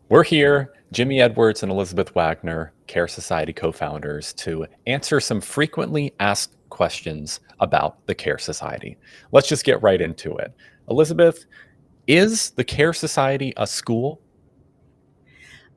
We're here, Jimmy Edwards and Elizabeth Wagner, Care Society co-founders, to answer some frequently asked questions about the Care Society. Let's just get right into it. Elizabeth, is the Care Society a school?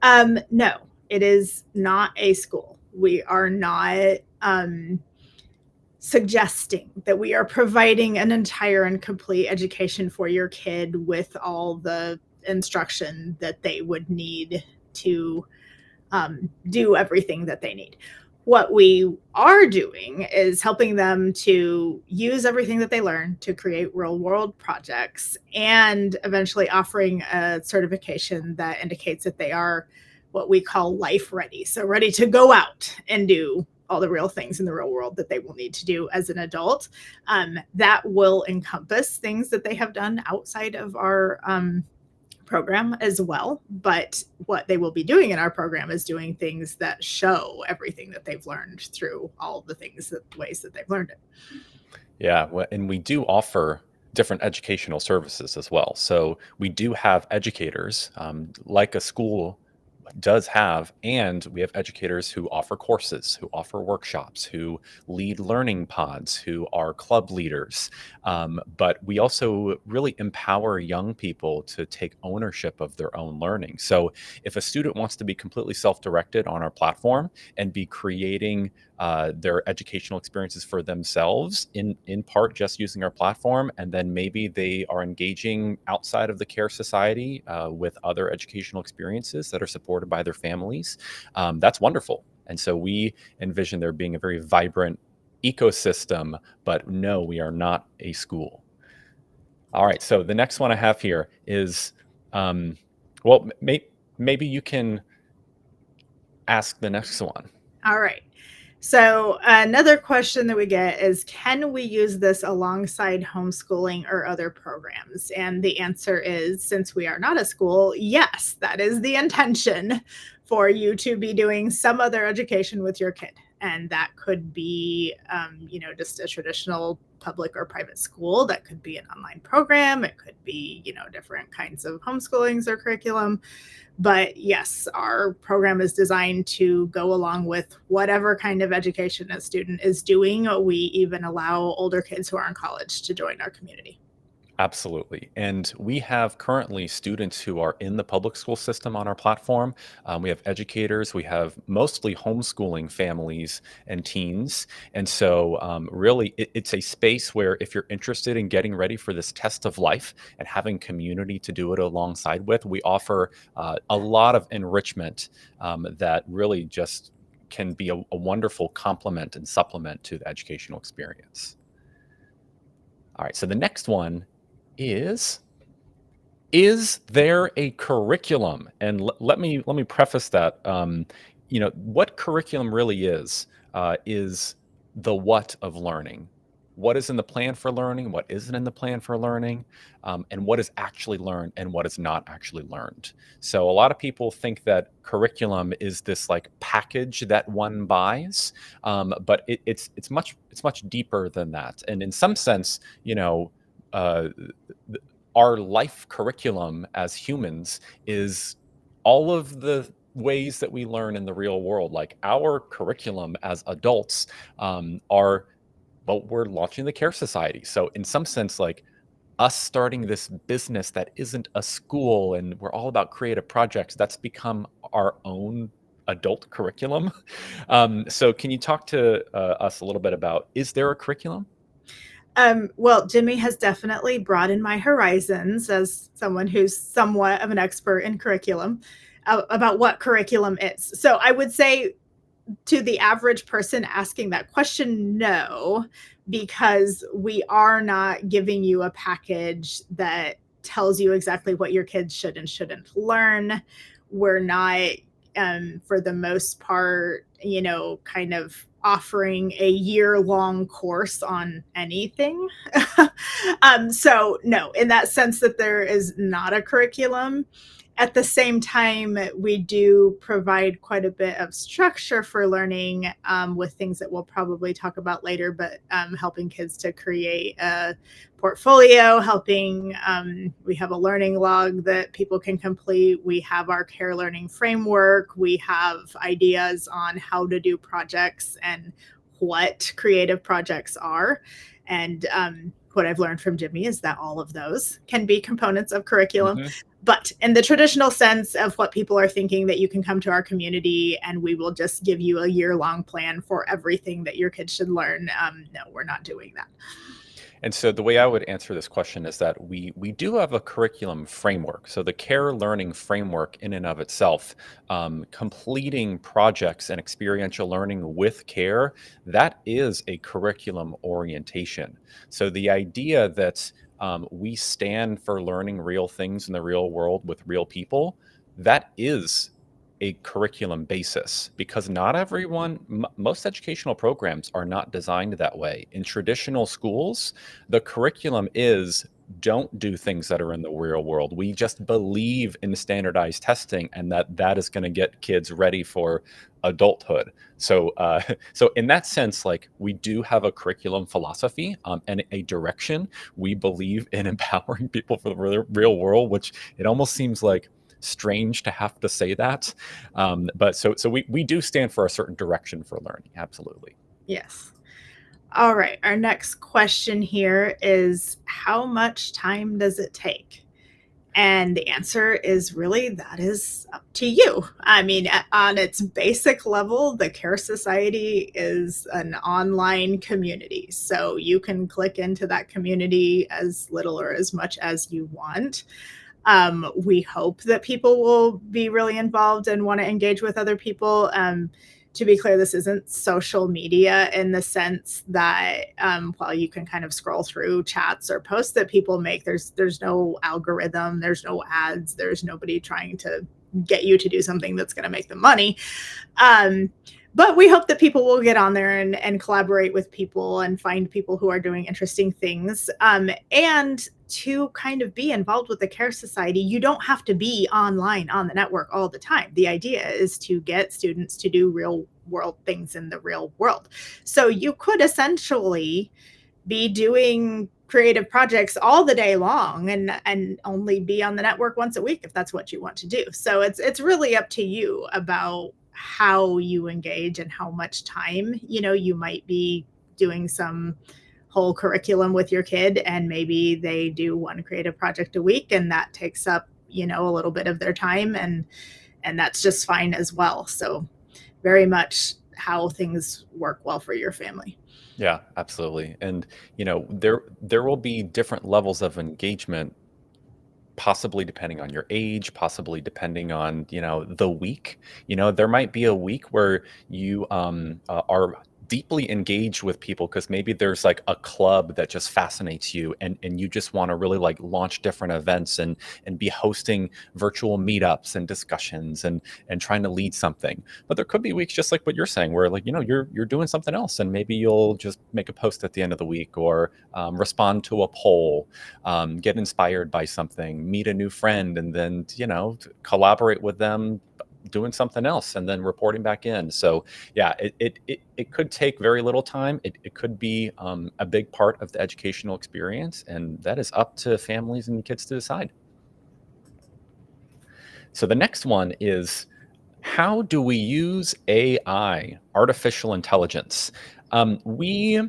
No, it is not a school. We are not suggesting that we are providing an entire and complete education for your kid with all the instruction that they would need to do everything that they need. What we are doing is helping them to use everything that they learn to create real world projects and eventually offering a certification that indicates that they are what we call life ready. So, ready to go out and do all the real things in the real world that they will need to do as an adult. That will encompass things that they have done outside of our program as well. But what they will be doing in our program is doing things that show everything that they've learned through all the ways that they've learned it. Yeah, and we do offer different educational services as well. So we do have educators, like a school does have, and we have educators who offer courses, who offer workshops, who lead learning pods, who are club leaders. But we also really empower young people to take ownership of their own learning. So if a student wants to be completely self-directed on our platform and be creating their educational experiences for themselves, in part just using our platform, and then maybe they are engaging outside of the Care Society with other educational experiences that are supported by their families, that's wonderful. And so we envision there being a very vibrant ecosystem, but no, we are not a school. All right, so the next one I have here is, well, maybe you can ask the next one. All right. So, another question that we get is, can we use this alongside homeschooling or other programs? And the answer is, since we are not a school, yes, that is the intention, for you to be doing some other education with your kid. And that could be, just a traditional public or private school. That could be an online program. It could be, different kinds of homeschoolings or curriculum. But yes, our program is designed to go along with whatever kind of education a student is doing. We even allow older kids who are in college to join our community. Absolutely. And we have currently students who are in the public school system on our platform. We have educators, we have mostly homeschooling families and teens. And so, really, it's a space where if you're interested in getting ready for this test of life and having community to do it alongside with, we offer a lot of enrichment that really just can be a wonderful complement and supplement to the educational experience. All right, so the next one is is there a curriculum? And let me preface that. What curriculum really is the what of learning. What is in the plan for learning? What isn't in the plan for learning? And what is actually learned and what is not actually learned. So a lot of people think that curriculum is this like package that one buys, but it's much deeper than that. And in some sense, uh, our life curriculum as humans is all of the ways that we learn in the real world. Like our curriculum as adults are, well, we're launching the Care Society. So in some sense, like us starting this business that isn't a school and we're all about creative projects, that's become our own adult curriculum. So can you talk to us a little bit about, is there a curriculum? Well, Jimmy has definitely broadened my horizons as someone who's somewhat of an expert in curriculum, about what curriculum is. So I would say, to the average person asking that question, no, because we are not giving you a package that tells you exactly what your kids should and shouldn't learn. We're not, for the most part, kind of offering a year-long course on anything. So no, in that sense that there is not a curriculum. At the same time, we do provide quite a bit of structure for learning, with things that we'll probably talk about later, but helping kids to create a portfolio, helping, we have a learning log that people can complete. We have our care learning framework. We have ideas on how to do projects and what creative projects are. And what I've learned from Jimmy is that all of those can be components of curriculum. Hmm. But in the traditional sense of what people are thinking, that you can come to our community and we will just give you a year-long plan for everything that your kids should learn. No, we're not doing that. And so the way I would answer this question is that we do have a curriculum framework. So the care learning framework in and of itself, completing projects and experiential learning with care, that is a curriculum orientation. So the idea that we stand for learning real things in the real world with real people, that is a curriculum basis because not everyone, most educational programs are not designed that way. In traditional schools, the curriculum is don't do things that are in the real world. We just believe in standardized testing and that is going to get kids ready for adulthood. So, so in that sense, like we do have a curriculum philosophy and a direction. We believe in empowering people for the real world, which it almost seems like strange to have to say that. But so we do stand for a certain direction for learning. Absolutely. Yes. All right. Our next question here is, how much time does it take? And the answer is really that is up to you. I mean, on its basic level, the Care Society is an online community. So you can click into that community as little or as much as you want. We hope that people will be really involved and want to engage with other people. To be clear, this isn't social media in the sense that, while you can kind of scroll through chats or posts that people make, there's no algorithm, there's no ads, there's nobody trying to get you to do something that's going to make them money. Um, but we hope that people will get on there and collaborate with people and find people who are doing interesting things. And to kind of be involved with the Care Society, you don't have to be online on the network all the time. The idea is to get students to do real world things in the real world. So you could essentially be doing creative projects all the day long and only be on the network once a week if that's what you want to do. So it's really up to you about how you engage and how much time, you might be doing some whole curriculum with your kid and maybe they do one creative project a week and that takes up, a little bit of their time and that's just fine as well. So very much how things work well for your family. Yeah, absolutely. And there will be different levels of engagement, possibly depending on your age, possibly depending on the week. There might be a week where you are deeply engaged with people because maybe there's like a club that just fascinates you and you just want to really like launch different events and be hosting virtual meetups and discussions and trying to lead something. But there could be weeks just like what you're saying where like you're doing something else and maybe you'll just make a post at the end of the week or respond to a poll, get inspired by something, meet a new friend, and then collaborate with them doing something else and then reporting back in. So yeah, it could take very little time. It could be a big part of the educational experience, and that is up to families and kids to decide. So the next one is, how do we use AI, artificial intelligence? We,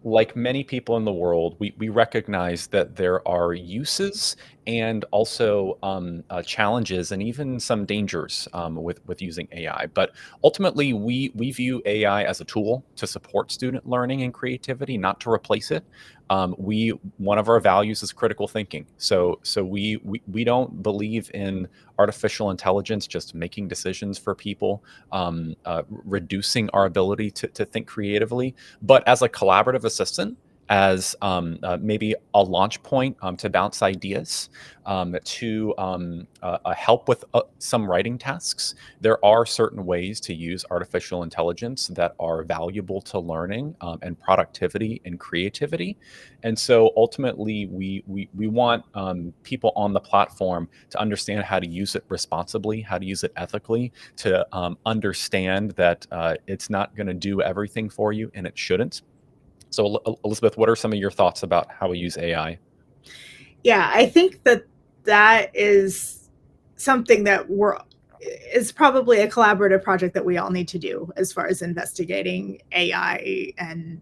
like many people in the world, we recognize that there are uses and also challenges and even some dangers with using AI. But ultimately, we view AI as a tool to support student learning and creativity, not to replace it. We One of our values is critical thinking. So we don't believe in artificial intelligence just making decisions for people, reducing our ability to think creatively. But as a collaborative assistant, as maybe a launch point to bounce ideas, to help with some writing tasks. There are certain ways to use artificial intelligence that are valuable to learning and productivity and creativity. And so ultimately, we want people on the platform to understand how to use it responsibly, how to use it ethically, to understand that it's not going to do everything for you and it shouldn't. So, Elizabeth, what are some of your thoughts about how we use AI? Yeah, I think that that is something that is probably a collaborative project that we all need to do as far as investigating AI and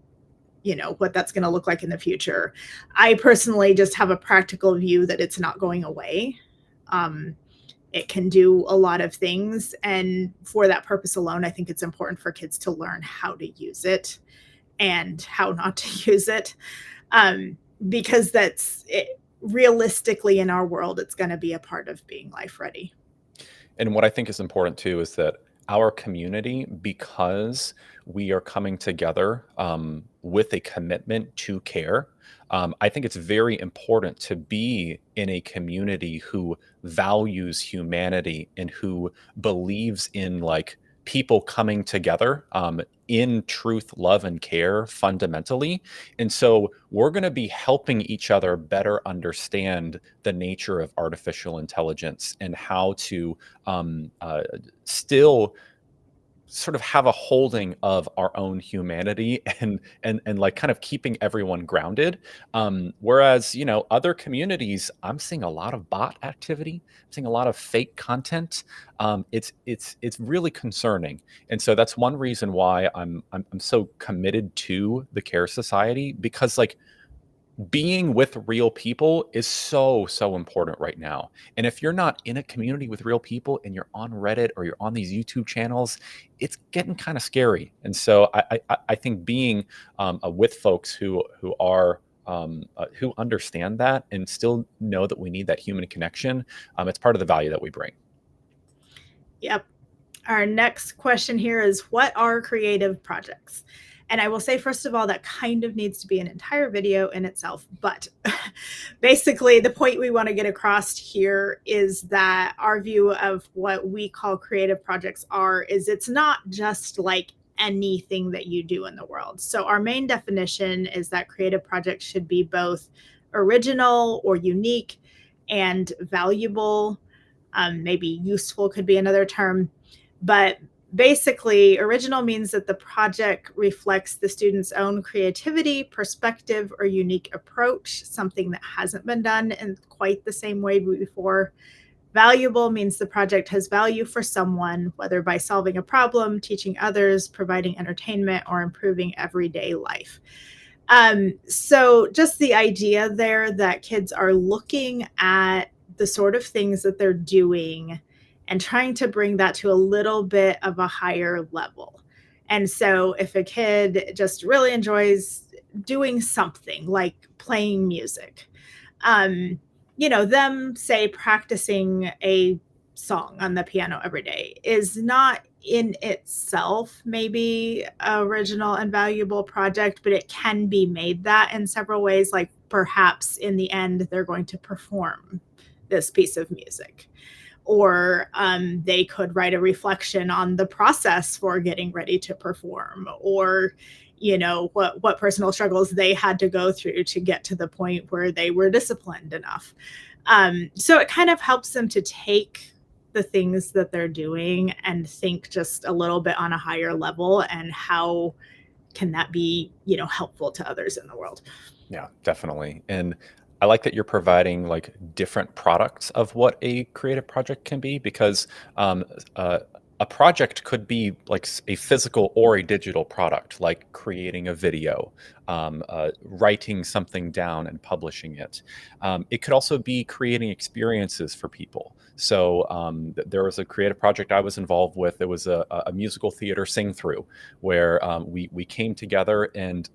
what that's going to look like in the future. I personally just have a practical view that it's not going away. Um, it can do a lot of things, and for that purpose alone, I think it's important for kids to learn how to use it and how not to use it, um, because that's it, realistically in our world, it's going to be a part of being life ready. And what I think is important too is that our community, because we are coming together with a commitment to care, I think it's very important to be in a community who values humanity and who believes in like people coming together in truth, love, and care fundamentally. And so we're going to be helping each other better understand the nature of artificial intelligence and how to still sort of have a holding of our own humanity and like kind of keeping everyone grounded. Whereas other communities, I'm seeing a lot of bot activity, I'm seeing a lot of fake content. It's really concerning, and so that's one reason why I'm so committed to the Care Society, because like being with real people is so important right now. And if you're not in a community with real people and you're on Reddit or you're on these YouTube channels, it's getting kind of scary. And so I think being with folks who understand that and still know that we need that human connection, it's part of the value that we bring. Yep. Our next question here is, what are creative projects? And I will say, first of all, that kind of needs to be an entire video in itself. But basically, the point we want to get across here is that our view of what we call creative projects is it's not just like anything that you do in the world. So our main definition is that creative projects should be both original or unique and valuable. Maybe useful could be another term. But basically, original means that the project reflects the student's own creativity, perspective, or unique approach, something that hasn't been done in quite the same way before. Valuable means the project has value for someone, whether by solving a problem, teaching others, providing entertainment, or improving everyday life. So just the idea there that kids are looking at the sort of things that they're doing and trying to bring that to a little bit of a higher level. And so if a kid just really enjoys doing something like playing music, um, them say practicing a song on the piano every day is not in itself maybe original and valuable project, but it can be made that in several ways. Like perhaps in the end, they're going to perform this piece of music, or they could write a reflection on the process for getting ready to perform, or what personal struggles they had to go through to get to the point where they were disciplined enough. So it kind of helps them to take the things that they're doing and think just a little bit on a higher level, and how can that be helpful to others in the world. Yeah, definitely. And I like that you're providing like different products of what a creative project can be, because um, uh, a project could be like a physical or a digital product, like creating a video, writing something down and publishing it. It could also be creating experiences for people. So there was a creative project I was involved with. It was a musical theater sing through where we came together and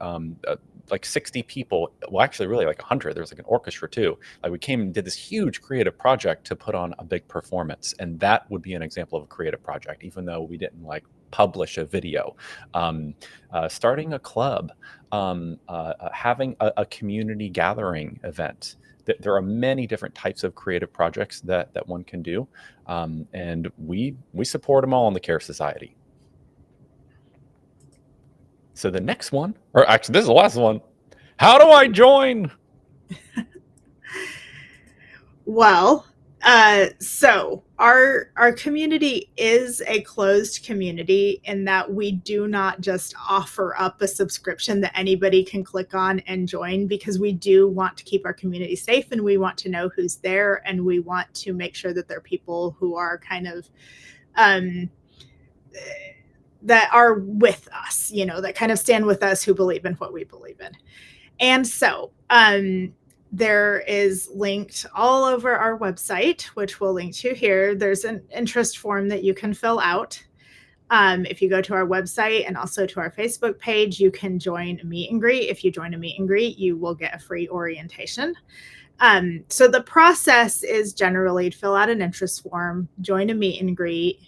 like 60 people, well, actually really like 100. There was like an orchestra too. Like we came and did this huge creative project to put on a big performance. And that would be an example of a creative project, even though we didn't like publish a video, starting a club, having a community gathering event. There are many different types of creative projects that one can do, and we support them all in the Care Society. So the next one, or actually this is the last one, how do I join? Well, so our community is a closed community in that we do not just offer up a subscription that anybody can click on and join, because we do want to keep our community safe, and we want to know who's there, and we want to make sure that they're people who are kind of that are with us, that kind of stand with us, who believe in what we believe in. And so there is linked all over our website, which we'll link to here. There's an interest form that you can fill out. If you go to our website and also to our Facebook page, you can join a meet and greet. If you join a meet and greet, you will get a free orientation. So the process is generally to fill out an interest form, join a meet and greet,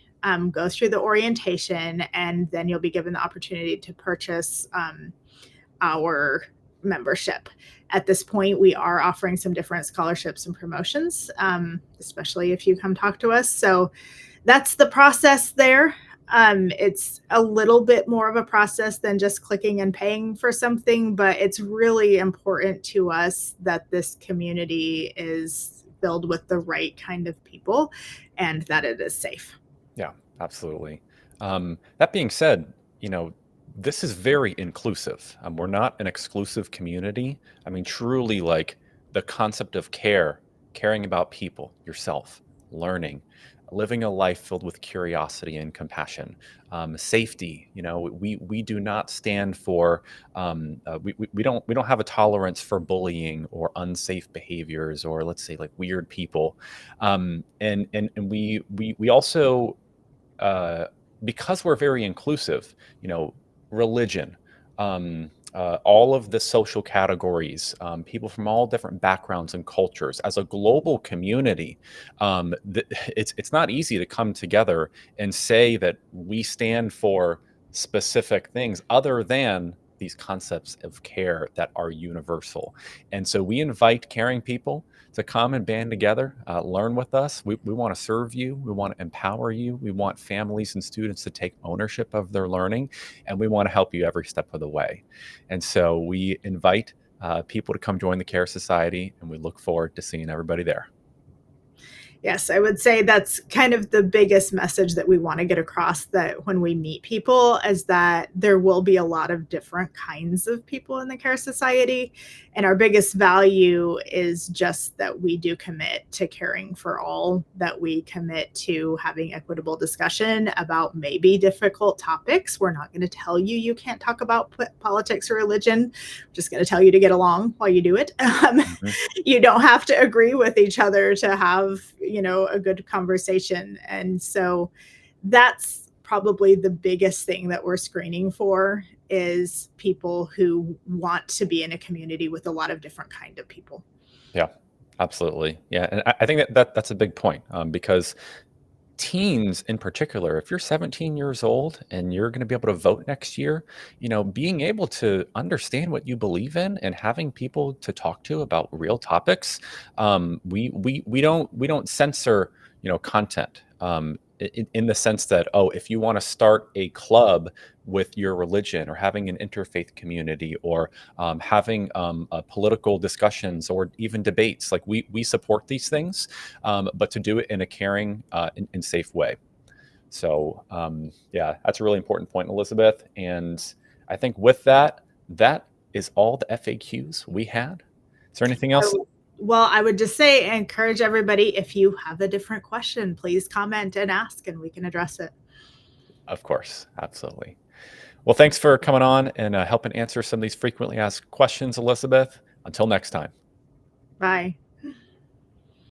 go through the orientation, and then you'll be given the opportunity to purchase our membership. At this point, we are offering some different scholarships and promotions, especially if you come talk to us. So that's the process there. It's a little bit more of a process than just clicking and paying for something, but it's really important to us that this community is filled with the right kind of people and that it is safe. Yeah, absolutely. That being said, this is very inclusive. We're not an exclusive community. I mean, truly, like the concept of caring about people, yourself, learning, living a life filled with curiosity and compassion, safety. We do not stand for we don't have a tolerance for bullying or unsafe behaviors, or let's say like weird people, and we also, because we're very inclusive, religion, all of the social categories, people from all different backgrounds and cultures. As a global community, it's not easy to come together and say that we stand for specific things other than these concepts of care that are universal. And so we invite caring people to come and band together, learn with us. We want to serve you. We want to empower you. We want families and students to take ownership of their learning, and we want to help you every step of the way. And so we invite people to come join the Care Society, and we look forward to seeing everybody there. Yes, I would say that's kind of the biggest message that we want to get across, that when we meet people, is that there will be a lot of different kinds of people in the Care Society. And our biggest value is just that we do commit to caring for all, that we commit to having equitable discussion about maybe difficult topics. We're not going to tell you you can't talk about politics or religion. We're just going to tell you to get along while you do it. You don't have to agree with each other to have a good conversation. And so that's probably the biggest thing that we're screening for, is people who want to be in a community with a lot of different kind of people. Yeah, absolutely. Yeah, and I think that's a big point, because teens in particular, if you're 17 years old and you're going to be able to vote next year, being able to understand what you believe in and having people to talk to about real topics, we don't censor content, in the sense that, oh, if you want to start a club with your religion, or having an interfaith community, or having political discussions or even debates, like we support these things, but to do it in a caring and safe way. So yeah, that's a really important point, Elizabeth. And I think with that is all the FAQs we had. Is there anything else? Well, I would just say, encourage everybody, if you have a different question, please comment and ask, and we can address it. Of course, absolutely. Well, thanks for coming on and helping answer some of these frequently asked questions, Elizabeth. Until next time. Bye.